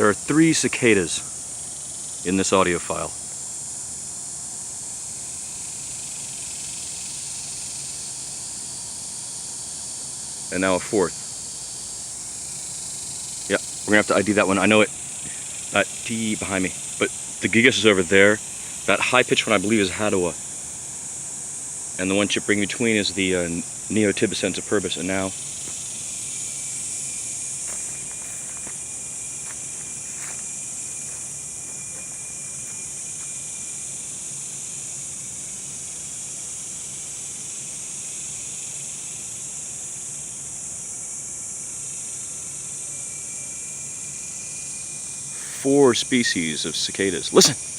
There are 3 cicadas in this audio file. And now a 4th. Yeah, we're gonna have to ID that one. I know it. That T behind me. But the Gigas is over there. That high pitched one I believe is Hadua. And the one chip ring between is the Neotibicen superbus. And now four species of cicadas. Listen!